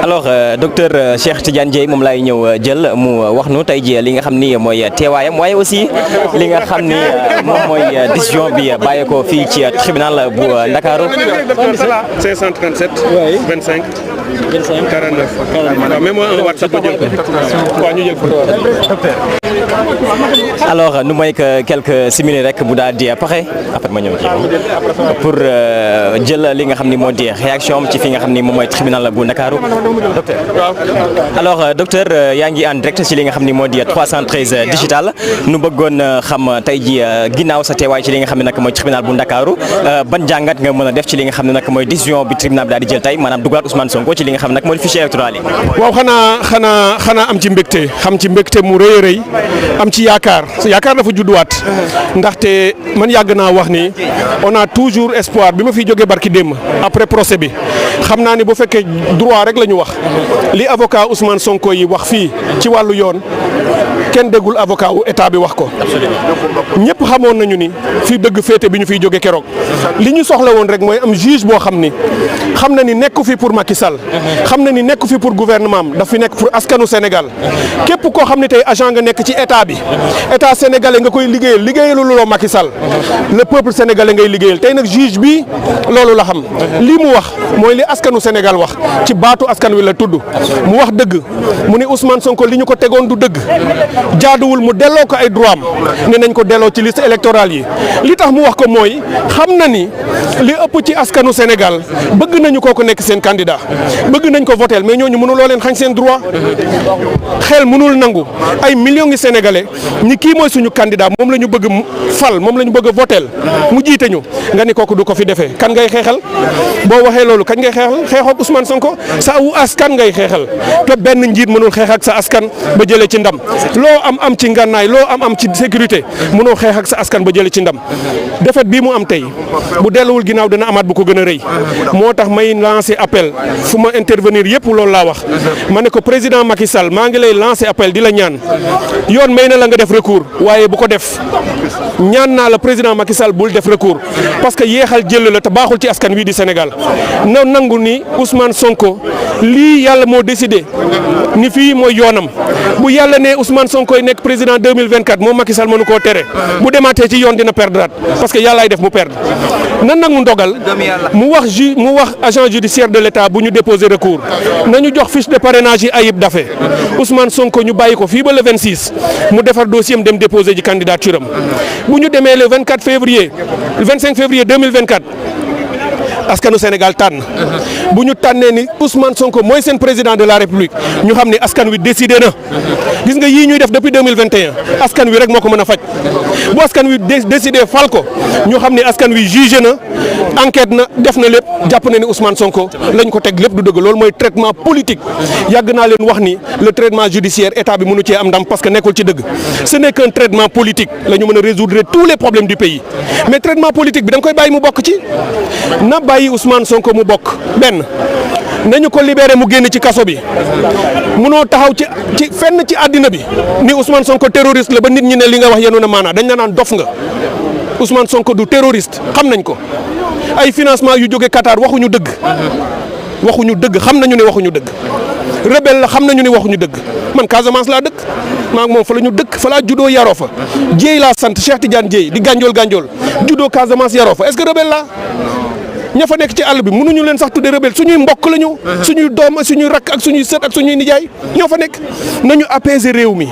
alors docteur Cheikh Tidiane Dièye moom laay ñëw jël mu wax nu tey ji li nga xam ni mooy teewaayam waaye aussi li nga xam ni moom mooy décision bi bàyyeekoo fii ci tribunal bu Ndakaaru. 537. 25. 49. waaw même moi un WhatsApp ma jël ko. waaw ñu jël ko. alors nu mooy que quelques simili rek bu daal di pare après ma ñëw ci pour jël li nga xam ni moo di réaction ci fi nga xam ni moom mooy tribunal bu Ndakaaru docteur. alors docteur yaa ngi en direct ci li nga xam ni moo di 313 digital nu bëggoon xam tey ji ginnaaw sa teewaay ci li nga xam ne nag mooy tribunal bu Ndakaaru ban jàngat nga mën a def ci li nga xam ne nag mooy décision bi tribunal bi daal di jël tey maanaam dugalaat Ousmane Sonko ci li nga xam ne nag mooy fichier électoral yi. waaw xanaa am ci mbégte mu rëy a rëy am ci yaakaar dafa judduwaat ndaxte man yàgg naa wax ni on a toujours espoir bi ma fiy jógee barki démb après procès bi xam naa ni bu fekkee droit rek la ñu wax li avocat Ousmane Sonko yi wax fii ci wàllu yoon kenn déggul avocat wu état bi wax ko ñëpp xamoon nañu ni fii dëgg féete bi ñu fiy jóge keroog li ñu soxla woon rek mooy am juge boo xam na ni nekku fi pour Macky Sall xam na ni nekku fi pour gouvernement am daf fi nekk pour askanu Sénégal képp koo xam ne tey agent nga nekk ci état bi état sénégalais nga koy liggéeyalu loo Macky Sall le peuple sénégalais ngay liggéeyal tey nag juge bi loolu la xam lii mu wax mooy li askanu Sénégal wax ci baatu askan wi la tudd mu wax dëgg mu ne Ousmane Sonko li ñu ko tegoon du dëgg jaaduwul mu delloo ko ay droit am ne nañ ko delloo ci liste électorale yi li tax mu wax ko mooy xam na ni li ëpp ci askanu Sénégal bëgg nañu kooku nekk seen candidat bëgg nañ ko votel mais ñooñu mënuloo leen xañ seen droit xel mënul nangu ay millions ngi sénégalais ñi kii mooy suñu candidat moom la ñu bëgg fal moom la ñu bëgg votel mu jiite ñu nga ni kooku du ko fi defee kan ngay xeexal boo waxee loolu kañ ngay xeexal Ousmane Sonko sa wu askan ngay xeexal te benn njiit mënul xeex ak sa askan ba jëlee ci ndam loo am ci ngànnaay loo am ci sécurité mënoo xeex ak sa askan ba jëlee ci ndam défaite bii mu am tey bu delluwul ginnaaw dana amaat bu ko gën a rëy moo tax may lancer appel fu ma intervenir yëpp loolu laa wax ma ne ko président Macky Sall maa ngi lay lancer appel di la ñaan yoon may na la nga def recours waaye bu ko def ñaan naa la président Macky Sall bul def recours parce que yéexal jël la te baaxul ci askan wi di Sénégal na nangu ni Ousmane Sonko lii yàlla moo décidé ni fii mooy yoonam bu yàlla ne Ousmane Sonko yi nekk président 2024 moom Macky Sall mënu koo tere bu demaatee ci yoon dina perdre parce que yàllaay def mu perdre nan nangu ndogal mu wax agent judiciaire de l'État bu ñu déposer recours nañu jox fiche de parrainage yi Ayib Daffé Ousmane Sonko ñu bàyyi ko fii ba le 26 mu defar dossier am dem déposer ji candidature am bu ñu demee le 25 février 2024 askanu Sénégal tànn bu ñu tànnee ni Ousmane Sonko mooy seen président de la République ñu xam ne askan wi décidé na gis nga yii ñuy def depuis 2021 askan wi rek moo ko mën a faj bu askan wi décidé fal ko ñu xam ne askan wi jugé na enquête na def na lépp jàpp na ni Ousmane Sonko lañ ko teg lépp du dëgg loolu mooy traitement politique yàgg naa leen wax ni le traitement judiciaire état bi mënu cee am ndam parce que nekkul ci dëgg ce n'est qu'un traitement politique la ñu mën a résoudre tous les problèmes du pays mais traitement politique bi da nga koy bàyyi mu bokk ci na bàyyi Ousmane Sonko mu bokk benn nañu ko libéré mu génn ci kaso bi munoo taxaw ci fenn ci àddina bi ni Ousmane Sonko terroriste la ba nit ñi ne li nga wax yenu na maanaa dañ la naan dof nga Ousmane Sonko du terroriste xam nañ ko ay financement yu jóge Qatar waxuñu dëgg xam nañu ne waxuñu dëgg rebelle la xam nañu ne waxuñu dëgg man Casamance laa dëkk maa ngi moom fa la ñu dëkk fa laa juddoo yaroo fa Dièye laa sant Cheikh Tidiane Dièye di gànjool juddoo Casamance yaroo fa est-ce que rebelle la ña fa nekk ci àll bi mënuñu leen sax tudde rebelle suñuy mbokk lañu suñuy doom suñuy rakk ak suñuy sët ak suñuy nijaay ñoo fa nekk nañu apaiser réew mi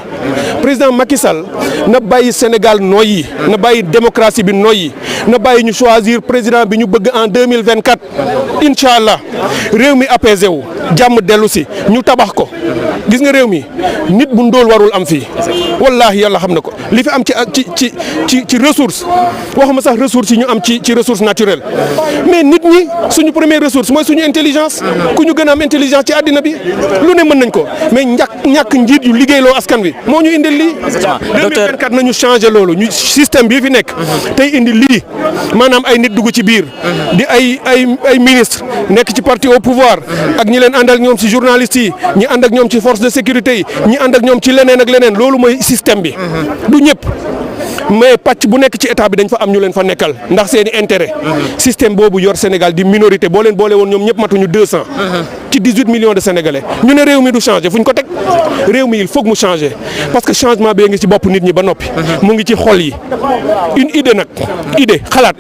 président Macky Sall na bàyyi Sénégal noyyi na bàyyi démocratie bi noyyi na bàyyi ñu choisir président bi ñu bëgg en 2024 incha allah réew mi apaisé wu jàmm dellu si ñu tabax ko gis nga réew mi nit bu ndóol warul am fii wallaahi yàlla xam na ko li fi am ci ressource waxuma sax ressource yi ñu am ci ressource naturelle mais nit ñi suñu première ressource mooy suñu intelligence ku ñu gën a am intelligence ci àddina bi lu ne mën nañ ko mais ñàkk njiit yu liggéeyloo askan wi moo ñu indil lii 2024 nañu changé loolu ñu système bii fi nekk tey indi lii maanaam ay nit dugg ci biir di ay ministre nekk ci parti au pouvoir ak ñi leen ànd ak ñoom ci journalistes yi ñi ànd ak ñoom ci force de sécurité yi ñi ànd ak ñoom ci leneen ak leneen loolu mooy système bi du ñëpp mais pàcc bu nekk ci état bi dañ fa am ñu leen fa nekkal ndax seeni intérêt. système boobu yor Sénégal di minorité boo leen boole woon ñoom ñëpp matuñu 200. ci 18 millions de Sénégalais ñu ne réew mi du changer fu ñu ko teg réew mi il faut que mu changer parce que changement bee ngi ci bopp nit ñi ba noppi. mu ngi ci xol yi une idée nag idée xalaat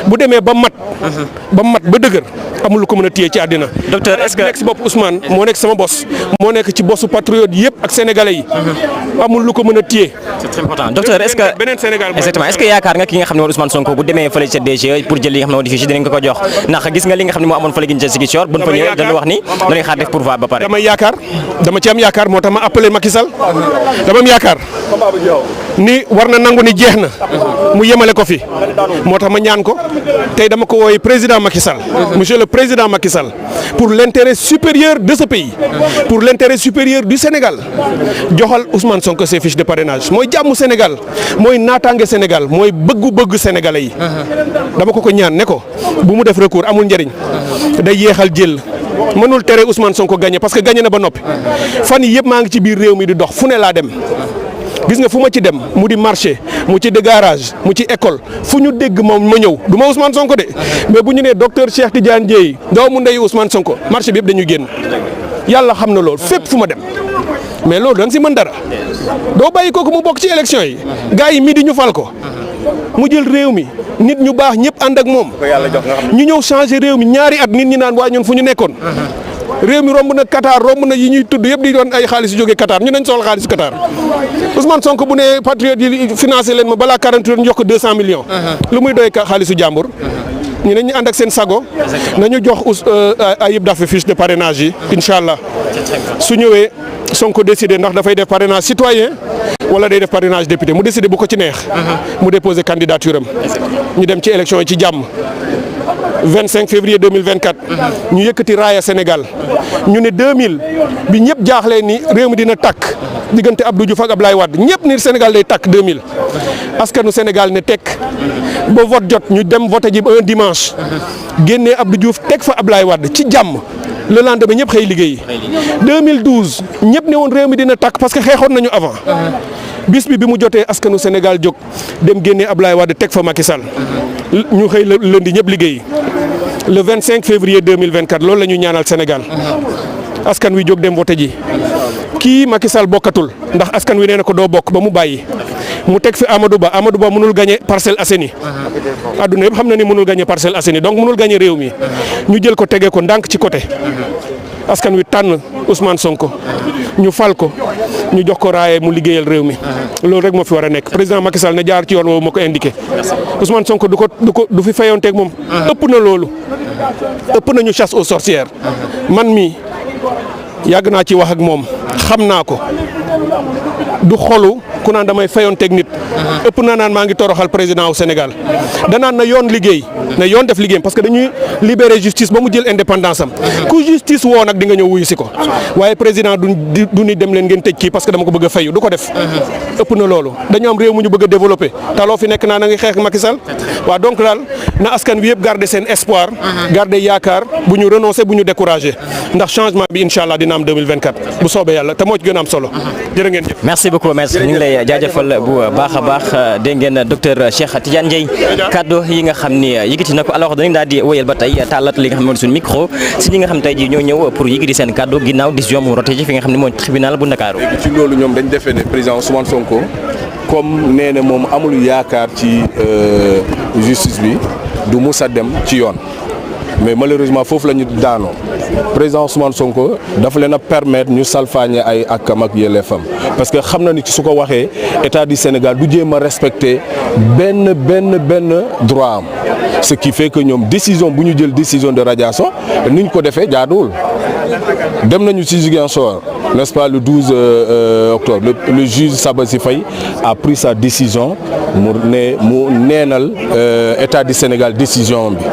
bu demee ba mat. ba dëgër amul lu ko mën a téye ci àddina. docteur est-ce que nekk si bopp Ousmane moo nekk sama bos moo nekk ci bosu patriote yëpp ak sénégalais yi. amul lu ko mën a téye. c'est très important docteur est-ce que beneen Sénégal exactement est-ce que yaakaar nga ki nga xam ne mooy Ousmane Sonko bu demee fële ca DG pour jël li nga xam ne moo di fiche dinañ ko jox ndax gis nga li nga xam ne moo amoon fële gi ca Ziguinchor buñ fa ñëwee dañu wax ni dañuy xaar def pourvoi ba pare. dama ci am yaakaar moo tax ma appelé Macky Sall dama am yaakaar ni war na nangu ni jeex na mu yemale ko fi moo tax ma ñaan ko tey dama ko woowee président Macky Sall monsieur le président Macky Sall pour l'intérêt supérieur de ce pays pour l'intérêt supérieur du Sénégal joxal Ousmane Sonko ses fiches de parrainage mooy jàmmu Sénégal mooy naataange Sénégal mooy bëggu sénégalais yi dama ko ñaan ne ko bu mu def recours amul njëriñ day yéexal jël mënul tere Ousmane Sonko gagné parce que gagné na ba noppi fan yii yëpp maa ngi ci biir réew mi di dox fu ne laa dem gis nga fu ma ci dem mu di marché mu ci garage mu ci école fu ñu dégg moom ma ñëw du ma Ousmane Sonko de mais bu ñu nee docteur Cheikh Tidiane Dièye doomu ndeyu Ousmane Sonko marché bi yëpp dañuy génn yàlla xam na loolu fépp fu ma dem mais loolu da nga si mën dara doo bàyyi kooku mu bokk ci élection yi gars yi midi ñu fal ko mu jël réew mi nit ñu baax ñëpp ànd ak moom ñu ñëw changer réew mi ñaari at nit ñi naan waa ñun fu ñu nekkoon réew mi romb na Qatar romb na yi ñuy tudd yëpp di doon ay xaalis yu jógee Qatar ñu nañ soxla xaalis Qatar Ousmane Sonko bu ne patriote yi financé leen ma balaa 40 heures ñu jox ko 200 millions lu muy doy xaalisu jàmbur ñu ne ñu ànd ak seen sago nañu jox Ayib Daffé fiche de parrainage yi incha allah su ñëwee Sonko décidé ndax dafay def parrainage citoyen wala day def parrainage député mu décidé bu ko ci neex mu déposé candidature am ñu dem ci élection yi ci jàmm 25 février 2024 ñu yëkkati raaya Sénégal ñu ne 2000 bi ñëpp jaaxlee ni réew mi dina tàkk diggante Abdou Diouf ak Ablaye Wade ñëpp ni Sénégal day tàkk 2000 askanu Sénégal ne tekk ba vote jot ñu dem voté ji un dimanche génnee Abdou Diouf teg fa Ablaye Wade ci jàmm le lendemain ñëpp xëy liggéey 2012 ñëpp ne woon réew mi dina tàkk parce que xeexoon nañu avant bis bi mu jotee askanu Sénégal jóg dem génnee Ablaye Wade teg fa Macky Sall ñu xëy lundi ñëpp liggéey le 25 février 2024 loolu la ñu ñaanal Sénégal askan wi jóg dem voté ji kii Macky Sall bokkatul ndax askan wi nee na ko doo bokk ba mu bàyyi mu teg fi Amadou Ba mënul gagné Parcelles Assainies adduna yëpp xam na ni mënul gagné Parcelles Assainies donc mënul gagné réew mi ñu jël ko tegee ko ndànk ci côté askan wi tànn Ousmane Sonko ñu fal ko ñu jox ko raaye mu liggéeyal réew mi loolu rek moo fi war a nekk président Macky Sall ne jaar ci yoon woowu moo ko indiqué Ousmane Sonko du fi fayonteeg moom ëpp na loolu ëpp nañu chasse aux sorcières man mi yàgg naa ci wax ak moom xam naa ko du xolu ku naan damay fayonteeg nit ëpp naa naan maa ngi toroxal président au Sénégal danaan na yoon liggéey na yoon def liggéeyam parce que dañuy libérer justice ba mu jël indépendance am ku justice woo nag di nga ñëw wuyu si ko waaye président du ni dem leen ngeen tëj kii parce que dama ko bëgg a fayu du ko def ëpp na loolu dañu am réew mu ñu bëgg a développer taloo fi nekk naa na ngi xeex Macky Sall waaw donc daal na askan wi yëpp garder seen espoir garder yaakaar bu ñu renoncer bu ñu décourager ndax changement bi incha allah dina am 2024 bu soobee yàlla te moo ci gën a am solo jërë ngeen jëf. merci beaucoup merci ñu ngi lay jaajëfal bu baax a baax dégg ngeen docteur Cheikh Tidiane Dièye kaddu yi nga xam ni yëkkati na ko alors dañu daal di wéyal ba tey tàllat li nga xam ne mooy suñu micro si ñi nga xam tey ji ñoo ñëw pour yëkkati seen kaddu ginnaaw décision mu roté ci fi nga xam ne mooy tribunal bu Ndakaaru. ci loolu ñoom dañ defee ne président Ousmane Sonko comme nee na moom amul yaakaar ci justice bi du mus a dem ci yoon mais malheureusement foofu la ñu daanoo président Ousmane Sonko dafa leen a permettre ñu salfaañe ay akam ak yelleefam parce que xam na ni su ko waxee état du Sénégal du jéem a respecter benn droit am ce qui fait que ñoom décision bu ñu jël décision de radiation ni ñu ko defee jaaduwul dem nañu ci Ziguinchor n'est-ce pas le 12 octobre le juge Sabassy Faye a pris sa décision mu neenal état du Sénégal décision bi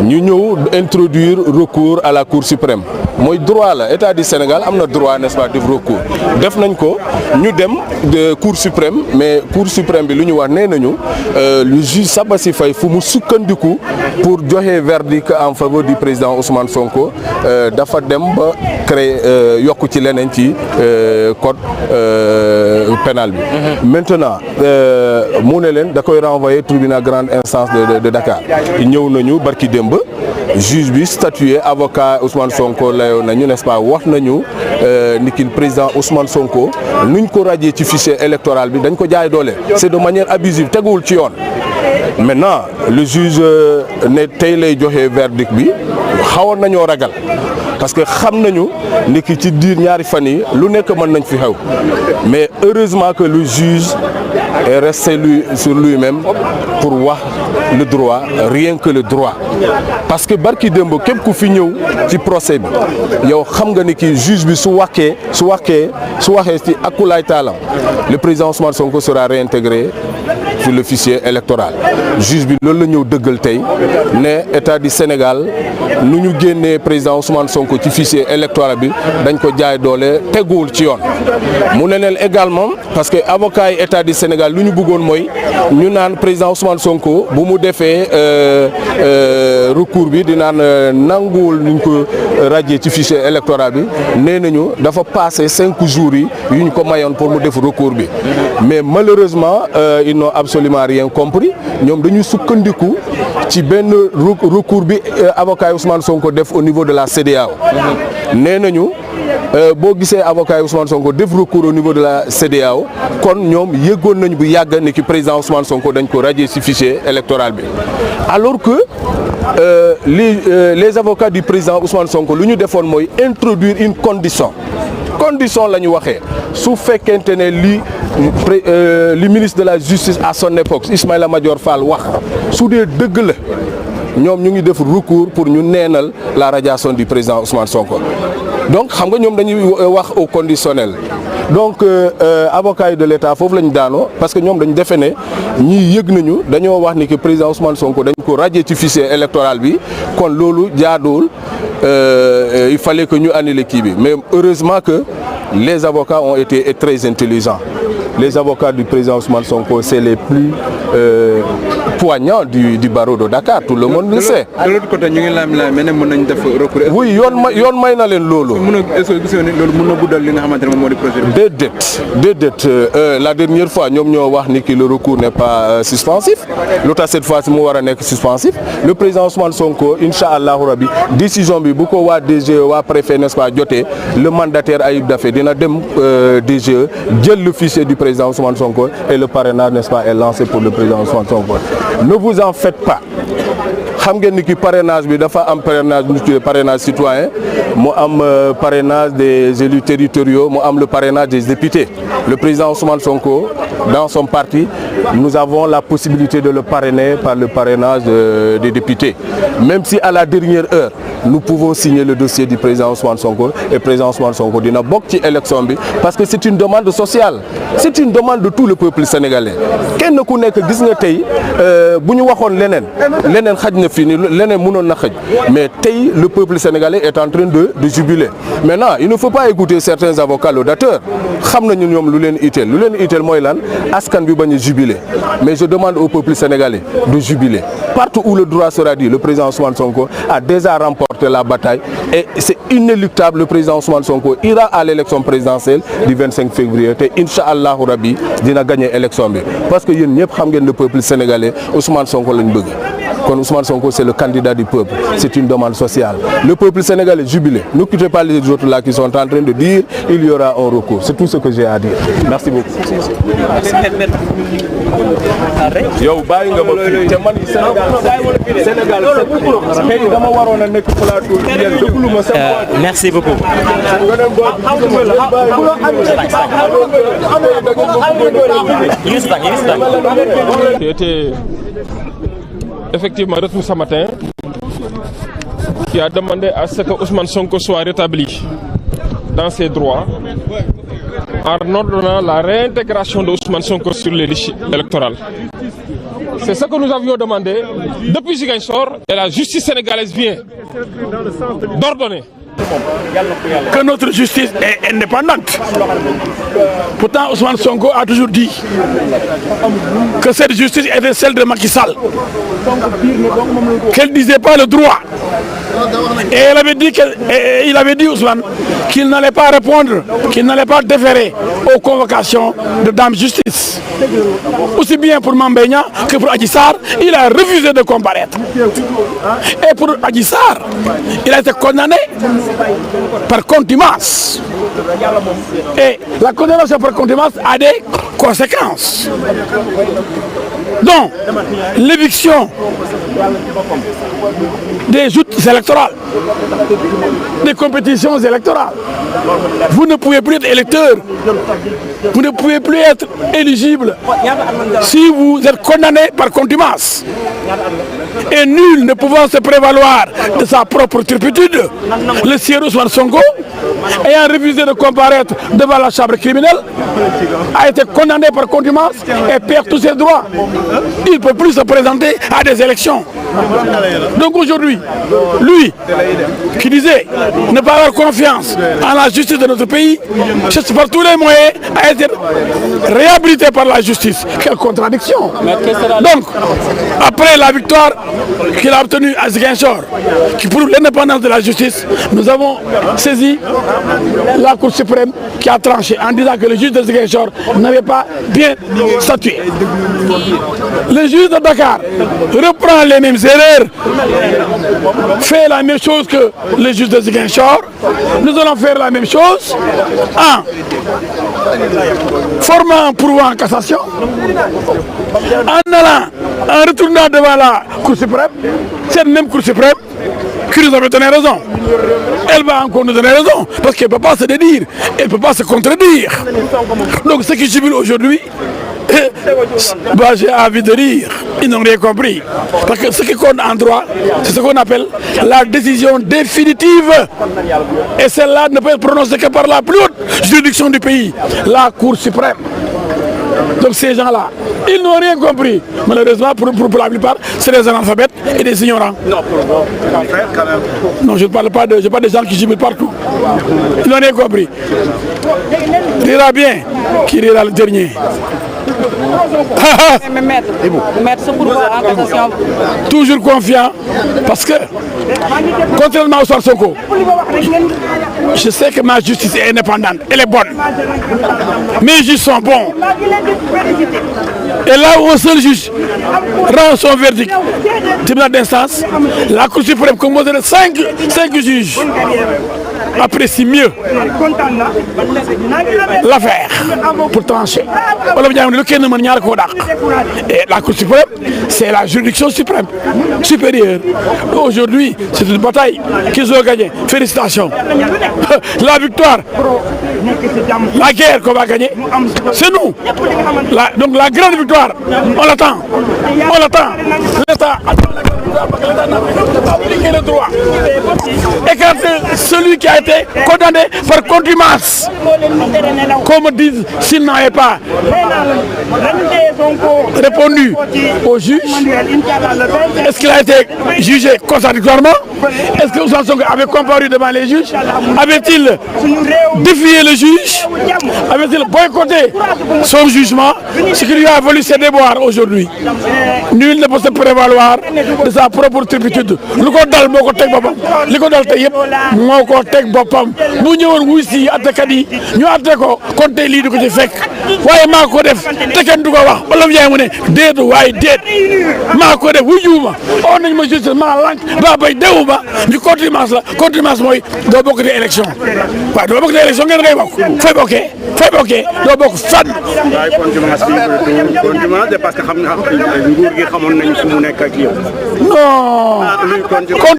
ñu ñëw introduire recours à la Cour suprême mooy droit la état du Sénégal am na droit n'est-ce pas def recours def nañ ko ñu dem de Cour suprême mais Cour suprême bi lu ñu wax nee nañu le juge Sabassy Faye fu mu sukkandiku pour joxe verdict en faveur du président Ousmane Sonko dafa dem dem ba créer yokk ci leneen ci code pénal bi. Maintenant mu ne leen da koy renvoyer tribunal grande instance de Dakar ñëw nañu barki démb juge bi statué avocat Ousmane Sonko layoo nañu n'est-ce pas wax nañu ni ki président Ousmane Sonko nuñ ko radier ci fichier électoral bi dañ ko jaay doole c'est de manière abusive teguwul ci yoon. Maintenant le juge ne tey lay joxe verdict bi xawoon nañoo ragal parce que xam nañu ni ki ci diir ñaari fan yi lu nekk mën nañ fi xew mais heureusement que le juge est resté sur lui-même pour wax le droit rien que le droit parce que barki démb képp ku fi ñëw ci procès bi yow xam nga ni ki juge bi su waxee ci akulaay taalam le président Ousmane Sonko sera réintégré sur le fichier électoral juge bi loolu la ñëw dëggal tey ne état du Sénégal nu ñu génnee président Ousmane Sonko ci fichier électoral bi dañ ko jaay doole teguwul ci yoon mu ne leen également parce que avocat yi état du Sénégal lu ñu bëggoon mooy ñu naan président Ousmane Sonko bu mu defee recours bi di naan nanguwul ñu ko radier ci fichier électoral bi nee nañu dafa passé 5 jours yi yu ñu ko mayoon pour mu def recours bi mais malheureusement ils n'ont absolument rien compris ñoom dañuy sukkandiku ci benn recours bi avocat Ousmane Sonko def au niveau de la CEDEAO nee nañu boo gisee avocat Ousmane Sonko def recours au niveau de la CEDEAO kon ñoom yëgoon nañu bu yàgg ni ki président Ousmane Sonko dañ ko radier ci fichier électoral bi alors que les avocats du président Ousmane Sonko lu ñu defoon mooy introduire une condition la ñu waxee su fekkente ne li ministre de la justice à son époque Ismaïla Madior Fall wax su dee dëgg la ñoom ñu ngi def recours pour ñu neenal la radiation du président Ousmane Sonko donc xam nga ñoom dañuy wax au conditionnel donc avocat yi de l'État foofu la ñu daanoo parce que ñoom dañu defe ne ñii yëg nañu dañoo wax ni que président Ousmane Sonko dañ ko radier ci fichier électoral bi kon loolu jaaduwul il fallait que ñu annuler kii bi mais heureusement que les avocats ont été très intelligents. Les avocats du président Ousmane Sonko, c'est les plus poignants du barreau de Dakar, tout le monde le sait. De l'autre côté, nous avons recours. Oui, yon may na len lolu. Est-ce que vous avez déedéet la dernière fois ñom ñoo wax ni que le recours n'est pas suspensif. L'autre cette fois ci mu wara nek suspensif. Le président Ousmane Sonko, inchallah rabbi, décision bi bu ko wa DGE wa préfet n'est-ce pas joté, le mandataire Ayib Daffé dina dem DGE jël le fichier du président Ousmane Sonko et le parrainage n'est-ce pas est lancé pour le président Ousmane Sonko. Ne vous en faites pas. xam ngeen ni ki parrainage bi dafa am parrainage bu ñu tuddee parrainage citoyen mu am parrainage des élus territoriaux mu am le parrainage des députés. Le président Ousmane Sonko, dans son parti, nous avons la possibilité de le parrainer par le parrainage des députés. Même si à la dernière heure, nous pouvons signer le dossier du président Ousmane Sonko et le président Ousmane Sonko dina bokk ci élection bi parce que c'est une demande sociale. C'est une demande de tout le peuple sénégalais. Kenn ku nekk gis nga tey bu ñu waxoon leneen xaj na fii ni leneen mënoon na xëj mais tey le peuple sénégalais est en train de jubiler. Maintenant, il ne faut pas écouter certains avocats laudateurs. Xam nañu ñoom lu leen itteel mooy lan askan bi bañ a jubiler. Mais je demande au peuple sénégalais de jubiler. Partout où le droit sera dit, le président Ousmane Sonko a déjà remporté la bataille et c'est inéluctable. Le président Ousmane Sonko ira à l'élection présidentielle du 25 février te inch'Allah rabbi dina gagner élection bi parce que yéen ñëpp xam ngeen le peuple sénégalais Ousmane Sonko lañ bëgg. Kon Ousmane Sonko c'est le candidat du peuple, c'est une demande sociale. Le peuple sénégalais jubilé. N'écoutez pas les autres là qui sont en train de dire il y aura un recours. C'est tout ce que j'ai à dire. Merci beaucoup. Yow bàyyi nga ma fii te man Sénégal tey dama waroon a nekk plateau yéen déglu ma sama merci beaucoup. Qui était effectivement retenu ce matin, qui a demandé à ce que Ousmane Sonko soit rétabli dans ses droits en ordonnant la réintégration de Ousmane Sonko sur les listes électorales. C'est ce que nous avions demandé depuis Ziguinchor et la justice sénégalaise vient d'ordonner que notre justice est indépendante. Pourtant, Ousmane Sonko a toujours dit que cette justice était celle de Macky Sall, qu'elle ne disait pas le droit, Et il avait dit Ousmane qu'il n'allait pas répondre, qu'il n'allait pas déférer aux convocations de Dame Justice. Aussi bien pour Mame Mbaye Niang que pour Adji Sarr, il a refusé de comparaître. Et pour Adji Sarr, il a été condamné par contumace. Et la condamnation par contumace a des conséquences. Donc, l'éviction des joutes électorales, des compétitions électorales. Vous ne pouvez plus être électeur, vous ne pouvez plus être éligible si vous êtes condamné par contumace. Et nul ne pouvant se prévaloir de sa propre turpitude, le sieur Ousmane Sonko, ayant refusé de comparaître devant la chambre criminelle, a été condamné par contumace et perd tous ses droits. Il ne peut plus se présenter à des élections. Donc aujourd'hui, lui qui disait ne pas avoir confiance en la justice de notre pays, cherche par tous les moyens à être réhabilité par la justice. Quelle contradiction! Donc, après la victoire qu'il a obtenue à Ziguinchor, qui prouve l'indépendance de la justice, nous avons saisi la Cour suprême qui a tranché en disant que le juge de Ziguinchor n'avait pas bien statué. Le juge de Dakar reprend les mêmes erreurs, fait la même chose que le juge de Ziguinchor. Nous allons faire la même chose en formant un pourvoi en cassation, en retournant devant la Cour suprême, cette même Cour suprême qui nous avait donné raison. Elle va encore nous donner raison parce qu'elle ne peut pas se dédire, elle ne peut pas se contredire. Donc ce qui jubile aujourd'hui, j'ai envie de rire. Ils n'ont rien compris. Parce que ce qui compte en droit, c'est ce qu'on appelle la décision définitive. Et celle-là ne peut être prononcée que par la plus haute juridiction du pays, la Cour suprême. Donc ces gens-là, ils n'ont rien compris. Malheureusement, pour la plupart, c'est des analphabètes et des ignorants. Non, je ne parle pas de gens qui jubilent partout. Ils n'ont rien compris. Rira bien qui rira le dernier. Toujours confiant parce que, contrairement au Ousmane Sonko, je sais que ma justice est indépendante, elle est bonne. Mes juges sont bons. Et là où un seul juge rend son verdict, tribunal d'instance, la Cour suprême composée de 5 juges apprécie mieux l'affaire pour trancher. Et la Cour suprême, c'est la juridiction suprême, supérieure. Aujourd'hui, c'est une bataille qu'ils ont gagnée. Félicitations. La victoire, la guerre qu'on va gagner, c'est nous. Donc la grande victoire, on l'attend. On l'attend. L'État n'a pas appliqué le droit. Écarter celui qui a été condamné par contumace. Comme disent, s'il n'avait pas répondu au juge, est-ce qu'il a été jugé contradictoirement? Est-ce que Ousmane Sonko avait comparu devant les juges? Avait-il défié le juge? Avait-il boycotté son jugement? Ce qui lui a valu ses déboires aujourd'hui. Nul ne peut se prévaloir de sa propre turpitude. Lu ko dal moo ko teg boppam li ko dal tey yëpp moo ko teg boppam bu ñëwoon wuy si attekat yi ñu atte ko kon tey lii du ko ci fekk waaye maa ko def te kenn du ko wax Olof Njaay mu ne déet waaye déet maa ko def wuy juuma on nañ ma justice maa lank ba bay dewu ba ñu contumace mooy doo bokk te élection waaw doo bokk te élection ngeen ngay bokk fay bokkee doo bokk fenn. contumace parce que xam nga nguur gi xamoon nañ fu mu nekk ak yow. non.